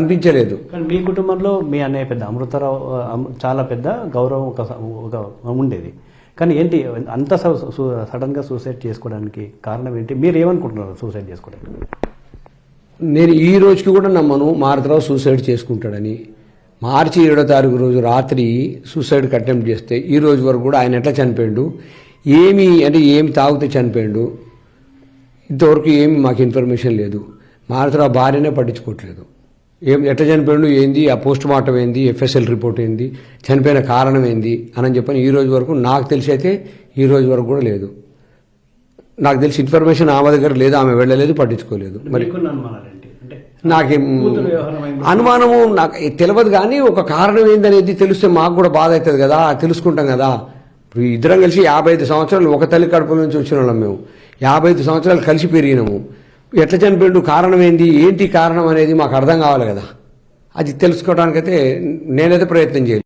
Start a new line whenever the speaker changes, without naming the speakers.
అనిపించలేదు.
కానీ మీ కుటుంబంలో మీ అన్నయ్య పెద్ద అమృతరావు చాలా పెద్ద గౌరవం ఒక ఉండేది. కానీ ఏంటి అంత సడన్గా సూసైడ్ చేసుకోవడానికి కారణం ఏంటి? మీరు ఏమనుకుంటున్నారు సూసైడ్ చేసుకోవడానికి?
నేను ఈ రోజుకి కూడా నమ్మను మారుతరావు సూసైడ్ చేసుకుంటాడని. మార్చి 7వ తారీఖు రోజు రాత్రి సూసైడ్కి అటెంప్ట్ చేస్తే ఈ రోజు వరకు కూడా ఆయన ఎట్లా చనిపోయాడు, ఏమి తాగితే చనిపోయాడు, ఇంతవరకు ఏమి మాకు ఇన్ఫర్మేషన్ లేదు. మారుతరావు భార్యనే పట్టించుకోవట్లేదు. ఎట్లా చనిపోయాడు ఏంది, ఆ పోస్ట్ మార్టం ఏంది, FSL రిపోర్ట్ ఏంది, చనిపోయిన కారణం ఏంది అని చెప్పని ఈ రోజు వరకు నాకు తెలిసి అయితే ఈ రోజు వరకు కూడా లేదు. నాకు తెలిసి ఇన్ఫర్మేషన్ ఆమె దగ్గర లేదు, ఆమె వెళ్ళలేదు, పట్టించుకోలేదు. మరి నాకేం అనుమానము నాకు తెలియదు, కానీ ఒక కారణం ఏందనేది తెలిస్తే మాకు కూడా బాధ అవుతుంది కదా, తెలుసుకుంటాం కదా. ఇప్పుడు ఇద్దరం కలిసి 55 సంవత్సరాలు ఒక తల్లి కడుపుల నుంచి వచ్చిన వాళ్ళం మేము. 55 సంవత్సరాలు కలిసి పెరిగినాము. ఎట్లా చనిపోయాడు, కారణం ఏంటి కారణం అనేది మాకు అర్థం కావాలి కదా. అది తెలుసుకోవడానికైతే నేనైతే ప్రయత్నం చేయాలి.